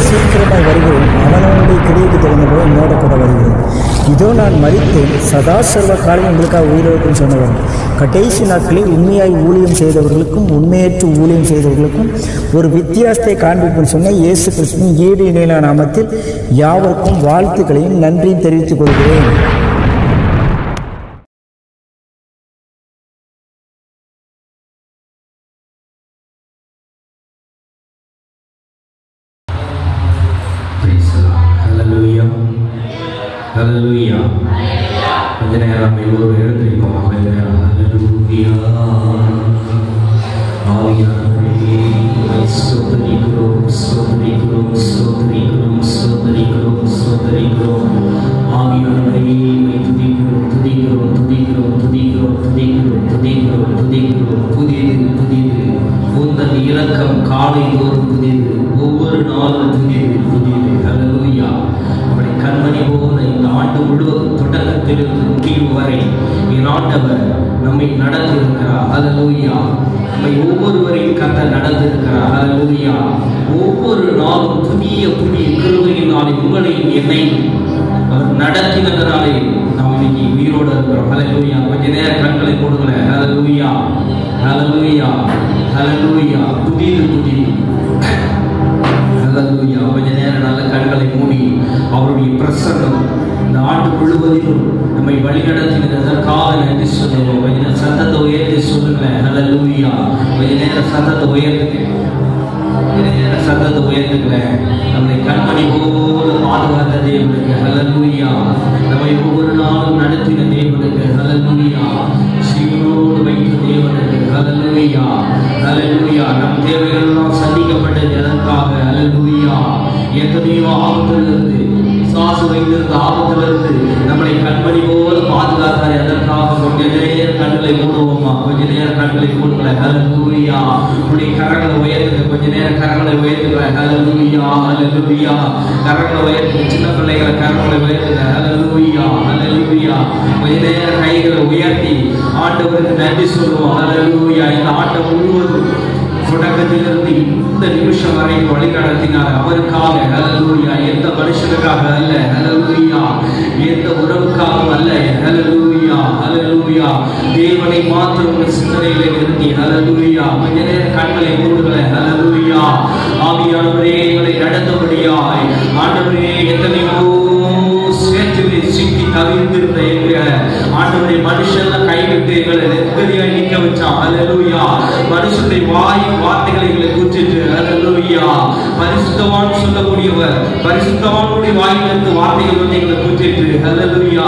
சீக்கிரமாய் வருகிறேன், அவனவனுடைய கிரியைக்கு தகுந்தபோது என்னோட கூட வருகிறேன். இதோ நான் மரித்தேன், சதா சர்வ காலம் உங்களுக்காக உயிரிழக்கும் சொன்னவர். கடைசி நாட்களில் உண்மையாய் ஊழியம் செய்தவர்களுக்கும் உண்மையற்று ஊழியம் செய்தவர்களுக்கும் ஒரு வித்தியாசத்தை காண்பிக்கும் சொன்ன இயேசு கிறிஸ்துவின் ஈடு இணையிலான நாமத்தில் யாவருக்கும் வாழ்த்துக்களையும் நன்றியும் தெரிவித்துக் கொள்கிறேன். Hallelujah. கொஞ்ச நேரம் எல்லோரும் எழுந்திருப்போம். இலக்கம் காலை தோறும் புதியது, ஒவ்வொரு நாளும் புதியது புதியது. ஹல்லேலூயா. அப்படி கண்மணி போல இந்த ஆண்டு முழுவதும் தொடக்கத்திலிருந்து முடிவு வரை என் ஆண்டவர் நம்மை நடத்திருக்கிறார். ஹல்லேலூயா. நம்மை ஒவ்வொருவரையும் கர்த்தர் நடத்திருக்கிறார். ஹல்லேலூயா. ஒவ்வொரு நாளும் புதிய புதிய கிருபையினாலே உங்களையும் என்னையும் அவர் நடத்தினதனாலே நாம் இன்னைக்கு உயிரோடு இருக்கிறோம். ஹல்லேலூயா. கொஞ்ச நேரம் கண்களை போடுங்களேன். ஹல்லேலூயா. ஹல்லேலூயா. ஹல்லேலூயா. புதியது புதியது. ஹல்லேலூயா. கொஞ்ச நேரம் நல்ல கண்களை மூடி அவருடைய பிரசன்னம் இந்த ஆண்டு முழுவதிலும் நம்மை வழிநடத்தினதற்காக நன்றி சொல்லுவோம். கொஞ்ச நேரம் சத்தத்தை உயர்த்தி சொல்லுங்களேன். ஹல்லேலூயா. கொஞ்ச நேரம் சத்தத்தை உயர்த்துங்க. சத்தத்தை உயர்த்துங்களேன். நம்மை கண்மணி போல பாதுகாத்த தேவனுக்கு ஹல்லேலூயா. நம்மை ஒவ்வொரு நாளும் நடத்தின தேவனுக்கு ஹல்லேலூயா. சீரோடு வைத்த தேவனுக்கு ஹல்லேலூயா. ஹல்லேலூயா. நம் தேவைகள் எல்லாம் சந்திக்கப்பட்டது எதற்காக? ஹல்லேலூயா. எத்தனையோ ஆபத்திலிருந்து சாசு வைத்திருந்த ஆபத்திலிருந்து நம்மளை கண்மணி போல பாதுகாத்தார் எதற்காக? கொஞ்ச நேரம் கண்களை மூடுவோமா? கொஞ்ச நேரம் கண்களை மூடுங்கள. ஹல்லேலூயா. உடைய கரங்களை உயர்த்துங்க. கொஞ்ச நேரம் கரங்களை உயர்த்துங்க. ஹல்லேலூயா. ஹல்லேலூயா. கரங்களை உயர்த்துங்க. சின்ன பிள்ளைகளை கரங்களை உயர்த்துங்க. ஹல்லேலூயா. ஹல்லேலூயா. கொஞ்ச நேரம் கைகளை உயர்த்தி ஆண்டவருக்கு நன்றி சொல்லுவோம். ஹல்லேலூயா. இந்த ஆண்டை முழுவதும் தொடக்கத்திலிருந்து இந்த நிமிஷம் வரை வழி நடத்தினார் அவருக்காக. ஹல்லேலூயா. எந்த மனுஷனுக்காக அல்ல. ஹல்லேலூயா. எந்த உறவுக்காக அல்ல. ஹல்லேலூயா. ஹல்லேலூயா. தேவனை மாத்திரம் உங்கள் சிந்தனையிலே நிறுத்தி ஹல்லேலூயா. கொஞ்ச நேரம் கண்களை மூடுங்களே. ஹல்லேலூயா. ஆவியானவரே எங்களை நடத்தபடியாய் ஆண்டவரே எத்தனையோ சேற்றிலே சிக்கி தவிர்த்திருந்த எங்க ஆண்டவரை மனுஷன் கைவிட்டு எங்களை நெருக்கடியாய் நிற்க வச்சான். ஹல்லேலூயா. மனுஷனுடைய வார்த்தைகளை எங்களை கூச்சிட்டு ஹல்லேலூயா. பரிசுத்தவான் சொல்லக்கூடியவர் பரிசுத்தவானுடைய வாயிலிருந்து வார்த்தைகள் வந்து எங்களை கூச்சிட்டு ஹல்லேலூயா.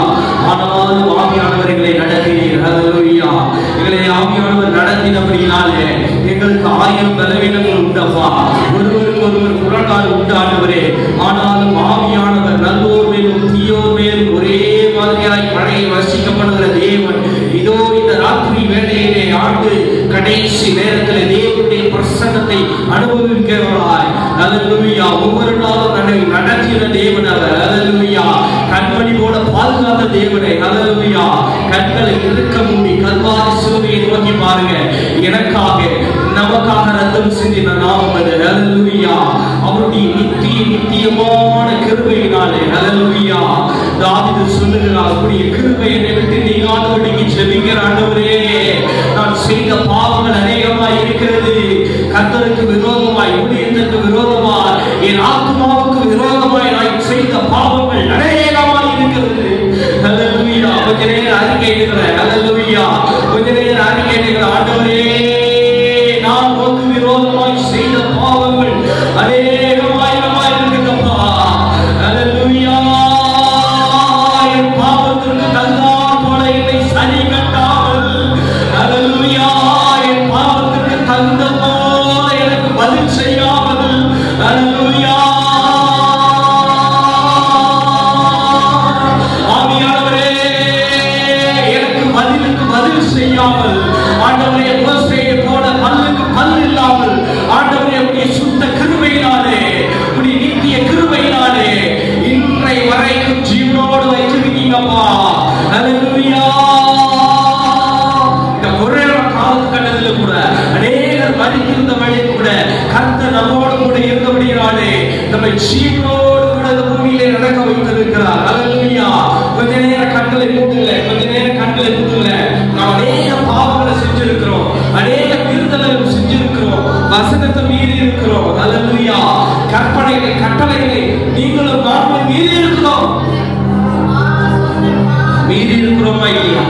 ஆனாலும் ஆவியானவர்களை நடத்தினீர். ஹல்லேலூயா. எங்களை ஆவியானவர் நடத்தினபடியினாலே எங்களுக்கு 1000 பலவீனங்கள் உண்டப்பா. ஒருவருக்கு ஒருவர் முரண்பாடு உண்டு ஆண்டவரே. ஆனாலும் ஆவியானவர் நல்லோர் மேலும் தீயோர் மேலும் ஒரே மாதிரியாய் மழையை வசிக்கப்படுகிற தேவன் இதோ இந்த ராத்திரி வேளையிலே ஆண்டு கடைசி நேரத்தில் தேவனுடைய பிரசன்னத்தை அனுபவிக்கிறவர்களாய் ஹல்லேலூயா. ஒவ்வொரு நாளும் நம்மை நடத்தின தேவன் அவர். ஹல்லேலூயா. கண்மணி போல பாதுகாத்த தேவனை. ஹல்லேலூயா. கண்களை இருக்க மூடி கல்வாரி சிலுவையை நோக்கி பாருங்க. எனக்காக நமக்காக ரத்தம் சிந்தின நாமம் அது. ஹல்லேலூயா. அவருடைய நித்தியமான கிருபையினாலே. ஹல்லேலூயா. தாவீது சொல்லுகிறார், அவருடைய கிருபை என்னை விட்டு நீங்காதபடிக்கு ஜெபிக்கிற ஆண்டவரே, நான் செய்த பாவங்கள் அநேகமாய் இருக்கிறது. கர்த்தருக்கு விரோதமாய் ஊழியத்திற்கு விரோதமாய் என் ஆத்துமாவுக்கு விரோதமாய் நான் செய்த பாவங்கள் அநேகமாய் இருக்கிறது. ஹல்லேலூயா. கொஞ்ச நேரம் அறிக்கையிடுகிறேன். ஹல்லேலூயா. கொஞ்ச நேரம் அறிக்கையிடுகிறேன். ஆண்டவரே நான் உமக்கு விரோதமாய் செய்த பாவங்கள் அநேகமாய் இருக்குதப்பா. ஹல்லேலூயா. என் பாவத்திற்கு தகுந்தாற் போல என்னை சரி கட்டாமல் ஹல்லேலூயா. என் பாவத்திற்கு தகுந்த போல எனக்கு பதில் செய்யாமல் ஹல்லேலூயா. ஆவியானவரே எனக்கு பதிலுக்கு பதில் செய்யாமல் ஆண்டவரே மோசேயை போல பல்லுக்கு பல் இல்லாமல் ஆண்டவரே உடைய சுத்த கிருபையினாலே உடைய நித்திய கிருபையினாலே இன்றை வரைக்கும் ஜீவனோடு வைத்திருக்கீங்கப்பா. ஹல்லேலூயா. இந்த கொரோனா காலகட்டத்தில் கூட அநேகர் மரித்திருந்த வழி கூட கர்த்தர் நம்மோடு கூட இருந்தபடியாலே நம்மை நம்மை ஜீவனோடு கூட இந்த பூமியிலே நடக்க வைத்திருக்கிறார். அல்லேலூயா. கொஞ்ச நேரம் கண்களை மூடுங்க, கொஞ்ச நேரம் கண்களை மூடுங்க. நாம் அநேக பாவங்களை செஞ்சிருக்கிறோம், அநேக மீறுதலை செஞ்சிருக்கிறோம், வசனத்தை மீறி இருக்கிறோம். அல்லேலூயா. கற்பனைகளை கட்டளைகளை நீங்களும் நாமும் மீறி இருக்கிறோம். மீறி இருக்கிறோமா இல்லையா?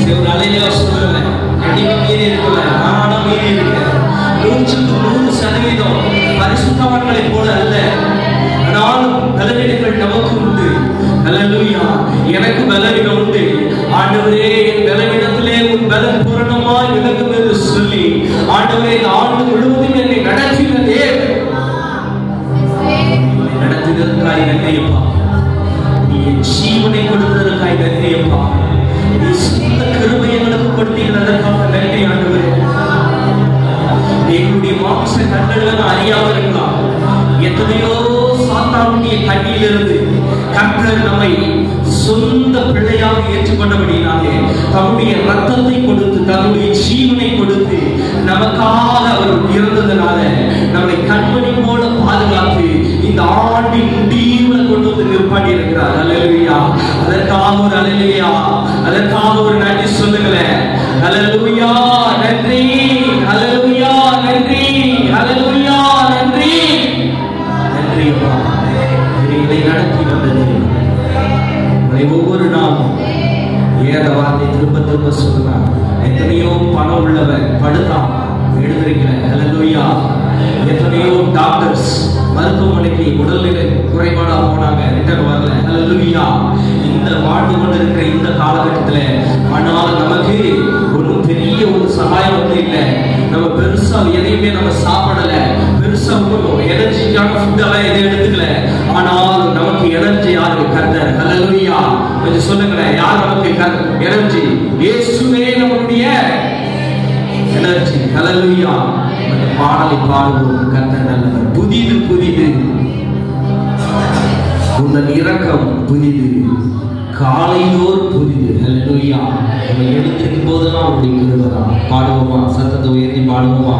சில அலையில சொல்லுங்க, கண்டிப்பா மீறி இருக்கல, நானும் மீறி இருக்கேன். 100% பரிசுத்தவான்களை போல அல்ல, ஆனாலும் பலவீனங்கள் நமக்கு உண்டு. அல்லேலூயா. எனக்கு பலவீனம் உண்டு. ஆண்டவரே, என் பலவீனத்திலே உன் பலம் பூரணமாய் விளங்கும் என்று சொல்லி ஆண்டவரே இந்த ஆண்டு முழுவதும் என்னை நடத்தின தேவன், நடத்தினதற்காய் நன்றியப்பா. நீ என் ஜீவனை கொடுத்ததற்காய் நன்றியப்பா. நீ சொந்த கிருபை எங்களுக்கு கொடுத்தீர்களதற்காக நன்றி ஆண்டவரே. எங்களுடைய மாம்ச கண்களை அறியாமல் இருக்கலாம். எத்தனையோ சாத்தானுடைய கண்ணிலிருந்து கர்த்தர் நம்மை சொந்த பிள்ளையாக ஏற்றுக்கொண்டபடினாலே தன்னுடைய ரத்தத்தை கொடுத்து தன்னுடைய ஜீவனை கொடுத்து நமக்காக அவர் இறந்ததுனால நம்மை கண்மணி போல பாதுகாத்து இந்த ஆண்டின் முடிவுல கொண்டு வந்து நிற்பாட்டி இருக்கிறார். அல்லேலூயா. அதற்காக ஒரு அல்லேலூயா, அதற்காக ஒரு நன்றி சொல்லுங்களேன். அல்லேலூயா, நன்றி. அல்லேலூயா, நன்றி. அல்லேலூயா, நன்றி. நன்றி அப்பா. இதை நடத்தி வந்தது ஒவ்வொரு நாளும் ஏற வார்த்தை திரும்ப திரும்ப சொல்லுறான். எத்தனையோ பணம் உள்ளவர் படுத்தான் எழுந்திருக்கிறேன். அல்லேலூயா. எத்தனையோ டாக்டர்ஸ் மருத்துவமனைக்கு உடல்நிலை குறைபாடா போனாங்க, ரிட்டர்ன் வரல. அல்லேலூயா. இந்த வாழ்ந்து கொண்டிருக்கிற இந்த காலகட்டத்தில் ஆனால் நமக்கு ஒன்றும் பெரிய ஒரு சகாயம் வந்து இல்லை. நம்ம பெருசா எதையுமே நம்ம சாப்பிடல, பெருசா எனர்ஜிக்கான ஃபுட்டெல்லாம் எதையும் எடுத்துக்கல. ஆனால் நமக்கு எனர்ஜி யாரு? கர்த்தர். அல்லேலூயா. கொஞ்சம் சொல்லுங்களேன், யார் நமக்கு எனர்ஜி? இயேசுவே நம்முடைய எனர்ஜி. அல்லேலூயா. அந்த பாடலை பாடுவோம். கர்த்தர் நல்லவர். புதிது புதிது உங்கள் இரக்கம் புதிது, காலையோர் புதிது. அல்லேலூயா. நம்ம எழுந்திருக்கும் போதெல்லாம் அவருடைய கிருபை தான். பாடுவோமா? சத்தத்தை உயர்த்தி பாடுவோமா?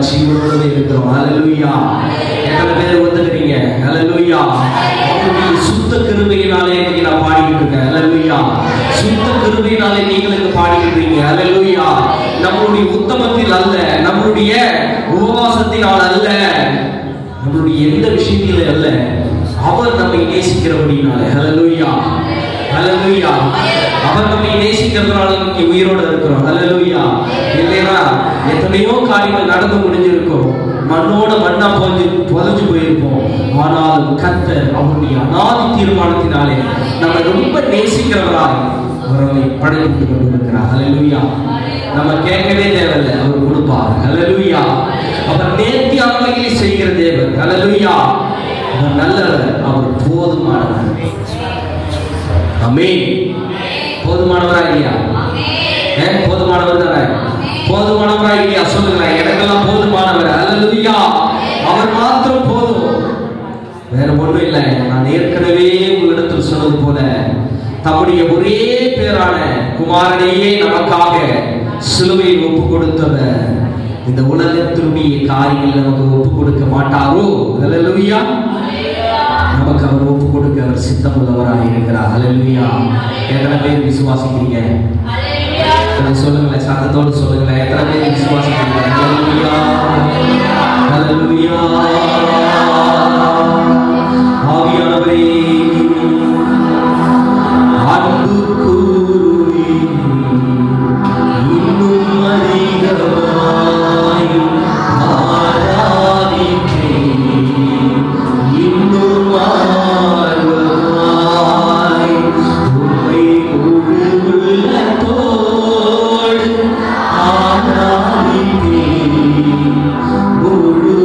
ஜீவனோடு இருக்கிறோம். ஹல்லேலூயா. எத்தனை பேர் ஒத்துக்கிறீங்க? ஹல்லேலூயா. அவருடைய சுத்த கிருபையினாலே இன்னைக்கு நான் பாடிக்கிட்டு இருக்கேன். ஹல்லேலூயா. சுத்த கிருபையினாலே நீங்களுக்கு பாடிக்கிட்டு இருக்கீங்க. ஹல்லேலூயா. நம்மளுடைய உத்தமத்தில் அல்ல, நம்மளுடைய உபவாசத்தினால் அல்ல, நம்மளுடைய எந்த விஷயத்திலே அல்ல, அவர் நம்மை நேசிக்கிறபடினாலே. ஹல்லேலூயா. ஹல்லேலூயா. அவர் நம்மை நேசிக்கிறதுனால இன்னைக்கு உயிரோடு இருக்கிறோம். ஹல்லேலூயா. இல்லையா எத்தனையோ காரியங்கள் நடந்து முடிஞ்சிருக்கும், மண்ணோட மண்ணா புதைஞ்சு போயிருப்போம். ஆனாலும் கர்த்தர் அவருடைய அநாதி தீர்மானத்தினாலே நம்ம ரொம்ப நேசிக்கிறவராய் அவரை படைத்து கொண்டிருக்கிறார். ஹல்லேலூயா. நம்ம கேட்கவே தேவையில்லை, அவர் கொடுப்பார். ஹல்லேலூயா. அவர் நேர்த்தியானவைகளை செய்கிற தேவன். ஹல்லேலூயா. அவர் நல்லவர், அவர் போதுமானவர். ஆமென். போதுமானவரா இல்லையா? போதுமானவர் தானே? போதுமானவரா இல்லையா? சொல்லுங்களேன். எனக்கெல்லாம் போதுமானவர். ஹல்லேலூயா. அவர் மாத்திரம் போதும், வேற ஒன்றும் இல்லை. நான் ஏற்கனவே உங்களிடத்தில் சொன்னது போல தம்முடைய ஒரே பேரான குமாரனையே நமக்காக சிலுவையில் ஒப்பு கொடுத்தவர் இந்த உலகத்தினுடைய காரியங்கள் நமக்கு ஒப்பு கொடுக்க மாட்டாரோ? ஹல்லேலூயா. நமக்கு அவர் ஒப்பு கொடுக்க அவர் சித்தமுள்ளவராக இருக்கிறார். ஹல்லேலூயா. எத்தனை பேர் விசுவாசிக்கிறீங்க? சொல்லுங்களேன், சத்தத்தோடு சொல்லுங்களேன். எத்தனை பேர் விசுவாசிக்கிறீங்க? ஹல்லேலூயா. ஹல்லேலூயா. ஆவியானவரே அன்பு கூறி இன்னும் அதிகமாய் ஆராதிப்பேன், இன்னும் ஆர்வமாய் உம்மை முழு உள்ளத்தோடு ஆராதிப்பேன், முழு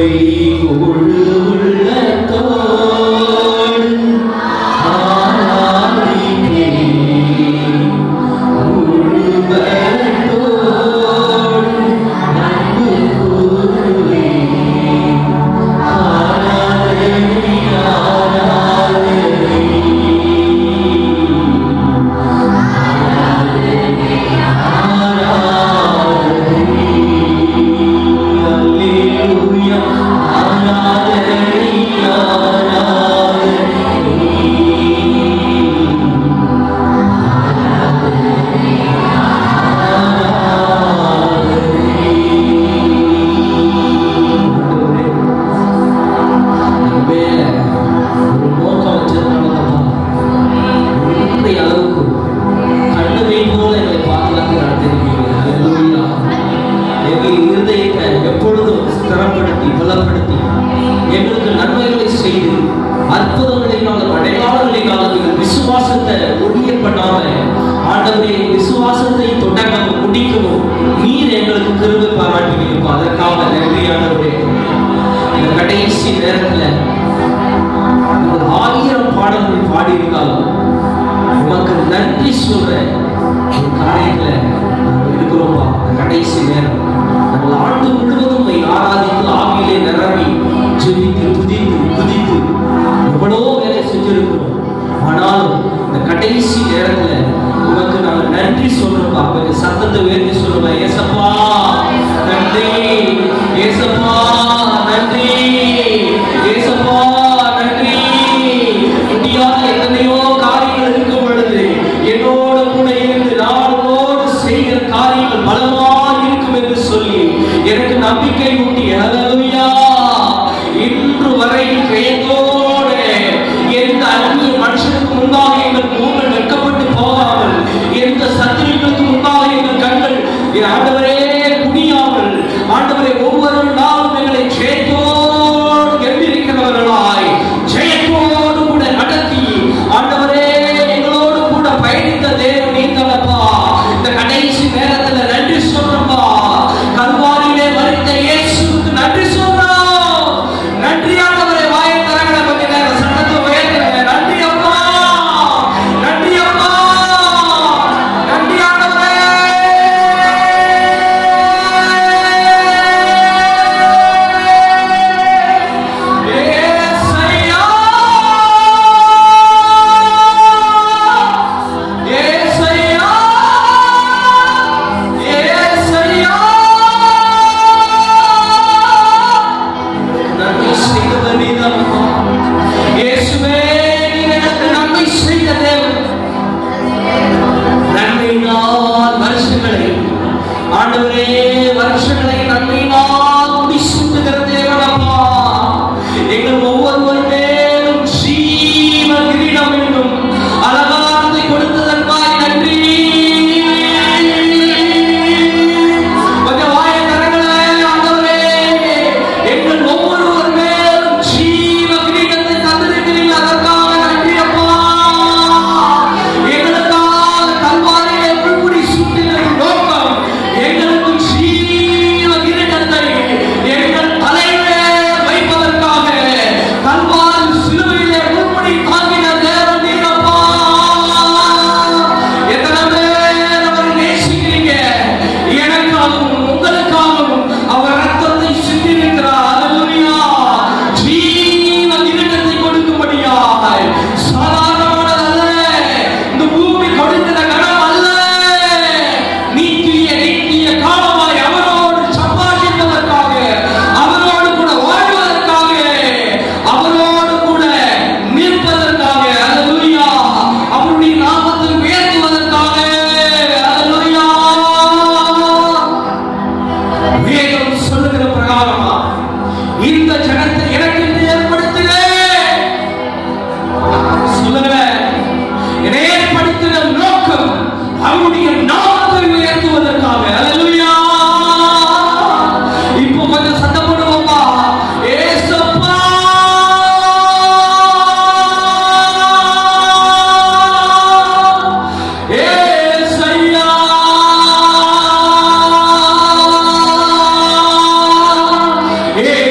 Hey!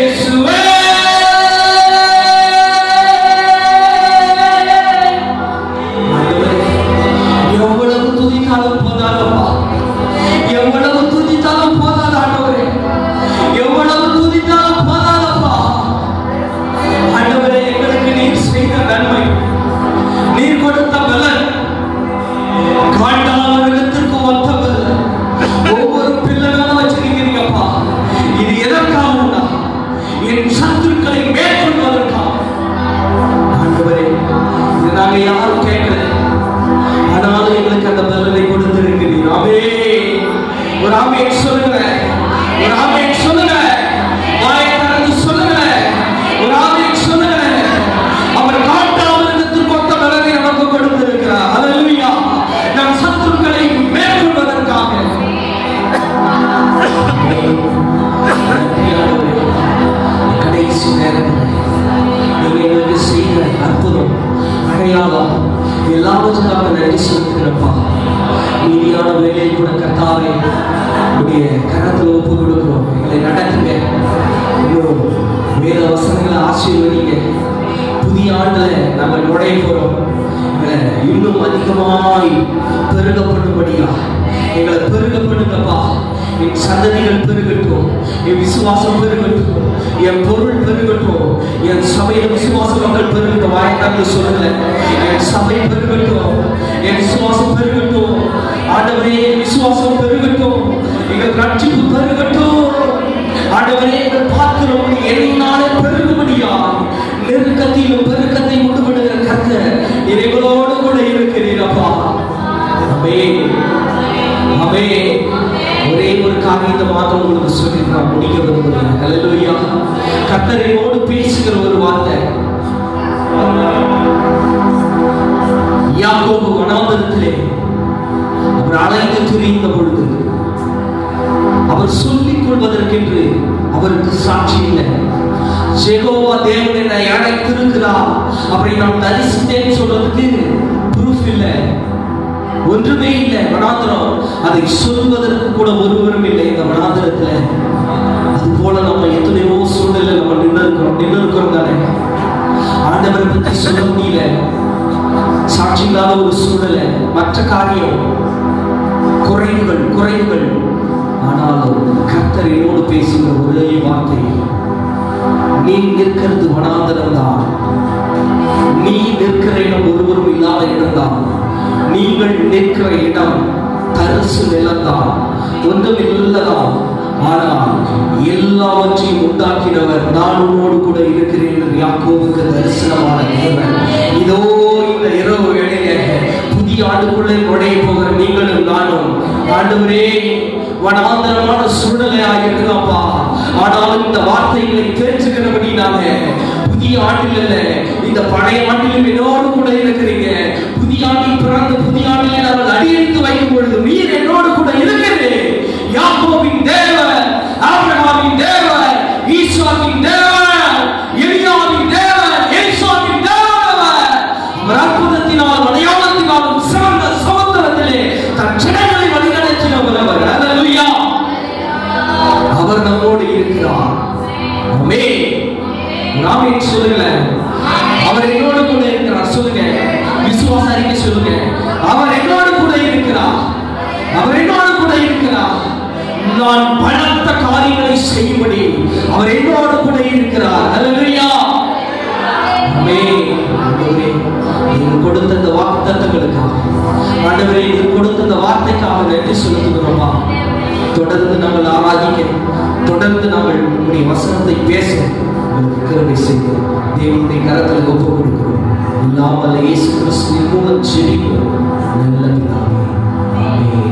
இயேசுவே எவ்வளவு துதித்தாலும் போதாதப்பா, எவ்வளவு துதித்தாலும் போதாத ஆண்டவரே, எவ்வளவு துதித்தாலும் போதாதப்பா. ஆண்டவரே, எங்களுக்கு நீர் செய்த நன்மை, நீர் கொடுத்த பலன் காண்டாமிருகத்திற்கு ஒத்தது. ஒவ்வொரு பிள்ளைகளும் வச்சிருக்கிறீங்கப்பா. இது எதற்காக? என் சத்துருக்களை மேற்கொள்வதற்காக. ஆண்டவரே, இது நாங்க யாரும் கேட்கல, ஆனாலும் எங்களுக்கு அந்த பலனை கொடுத்திருக்கிறீர். ஒரு ஆமென் சொல்லுங்க, ஒரு ஆமென் சொல்லுங்க, வாயை திறந்து சொல்லுங்க, ஒரு ஆமென் சொல்லுங்க. அவர் காண்டாமிருகத்திற்கு ஒத்த பலனை நமக்கு கொடுத்திருக்கிறார். ஹல்லேலூயா. நம் சத்துருக்களை மேற்கொள்வதற்காக. கடைசி நேரத்தில் நீங்க எங்களுக்கு செய்த அற்புதம், அடையாளம் எல்லாவற்றுக்காக நன்றி செலுத்துகிறப்பா. மீதியான வேலையை கூட கர்த்தாவே உடைய கரத்தில் ஒப்பு கொடுக்கிறோம். எங்களை நடத்துங்க, இன்னும் வேத வசனங்களை ஆசீர்வதிங்க. புதிய ஆண்டுல நம்ம நுழைய போறோம். எங்களை இன்னும் அதிகமாய் பெருகப்படும்படியா எங்களை பெருகப்படுங்கப்பா. என் சந்ததிகள் பெருகட்டும், என் விசுவாசம் பெருகட்டும், என் பொருள் பெருகட்டும், என் சபையில விசுவாச மக்கள் பெருகட்டும். வாய்க்காக சொல்லுங்க, என் சபை பெருகட்டும், என் விசுவாசம் பெருகட்டும். ஆண்டவரே, என் விசுவாசம் பெருகட்டும், எங்கள் ரட்சிப்பு பெருகட்டும். ஆண்டவரே, எங்கள் பாத்திரம் என்னாலே பெருகும்படியா நெருக்கத்திலும் பெருக்கத்தை கொண்டுவிடுகிற கர்த்தர் இறைவனோடு கூட இருக்கிறீரப்பா. ஆமென், ஆமென். ஒரே ஒரு காரியத்தை மாத்திரம் உங்களுக்கு சொல்லி நான் முடிக்க விரும்புகிறேன். ஹல்லேலூயா. கர்த்தரோடு பேசுகிற ஒரு வார்த்தை. யாக்கோபு வனாந்தரத்திலே அவர் அலைந்து திரிந்த பொழுது அவர் சொல்லிக் கொள்வதற்கென்று அவருக்கு சாட்சி இல்லை. யெகோவா தேவன் என்னை அழைத்திருக்கிறார், அப்படி நான் தரிசித்தேன் சொல்றதுக்கு ப்ரூஃப் இல்லை, ஒன்றுமே இல்லை. வனாந்திரம் அதை சொல்வதற்கு கூட ஒருவரும் இல்லை இந்த வனாந்திரத்துல. அது போல நம்ம எத்தனையோ சூழ்நிலை நம்ம நின்று இருக்கிறோம் தானே. ஆண்டவரை பற்றி சொல்ல முடியல, சாட்சி இல்லாத ஒரு சூழ்நிலை, மற்ற காரியம், குறைவுகள். ஆனாலும் கர்த்தர் என்னோடு பேசுகிற ஒரே வார்த்தை, நீ நிற்கிறது வனாந்திரம் தான், நீ நிற்கிற இடம் ஒருவரும் இல்லாத இடம் தான், நீங்கள் நிற்கிற இடம் தரிசு நிலம்தான், ஒன்றும் இல்லதான். ஆனால் எல்லாவற்றையும் உண்டாக்கினவர் நான் உன்னோடு கூட இருக்கிறேன் என்று யாக்கோபுக்கு தரிசனமான தேவன். இதோ இந்த இரவு வேளையிலே புதிய ஆண்டுக்குள்ளே நுழைய போகிற நீங்களும் நானும், ஆண்டவரே, வனாந்தரமான சூழ்நிலையாக இருக்கலாம்ப்பா, ஆனாலும் இந்த வார்த்தைகளை கேட்டுக்கிறபடினால புதிய ஆண்டில் இல்ல, இந்த பழைய ஆண்டிலும் என்னோடு கூட இருக்கிறீங்க. புதிய ஆண்டில் பிறந்த புதிய ஆண்டில் நாங்கள் அடியெடுத்து வைக்கும் பொழுது நீர் என்னோடு கூட இருக்கிறேன். யாக்கோபின் தேவன், ஆபிரகாமின் தேவன், ஈசாக்கின் தேவன், எலியாவின் தேவன், எலிசாவின் தேவன், அவர் அற்புதத்தினால் அடையாளத்தினாலும் சிறந்த சமுத்திரத்திலே தன் ஜனங்களை வழிநடத்தினவர் அவர். ஹல்லேலூயா. அவர் நம்மோடு இருக்கிறார். ஆமென். ஆமென் சொல்லுங்க. அவர் என்னோடு கூட இருக்கிறார் சொல்லுங்க. விசுவாச அறிக்கை சொல்லுங்க. அவர் என்னோடு கூட இருக்கிறார், அவர் என்னோடு கூட இருக்கிறார். நான் பலத்த காரியங்களை செய்யும்படி அவர் என்னோடு கூட இருக்கிறார். ஹல்லேலூயா. ஆமென். ஆண்டவரே, நீர் கொடுத்த இந்த வாக்குத்தத்தங்களுக்காக, ஆண்டவரே, நீர் கொடுத்த இந்த வார்த்தைக்காக நன்றி செலுத்துகிறோம். தொடர்ந்து நாங்கள் ஆராதிக்க, தொடர்ந்து நாங்கள் உங்களுடைய வசனத்தை பேச உங்களுக்கு கிருபை செய்கிறோம். தேவனுடைய கரத்தில் ஒப்பு கொடுக்கிறோம். இல்லாமல் இயேசு கிறிஸ்துவின் மூலம் ஜெபிக்கிறோம் நல்ல பிதாவே. ஆமென்.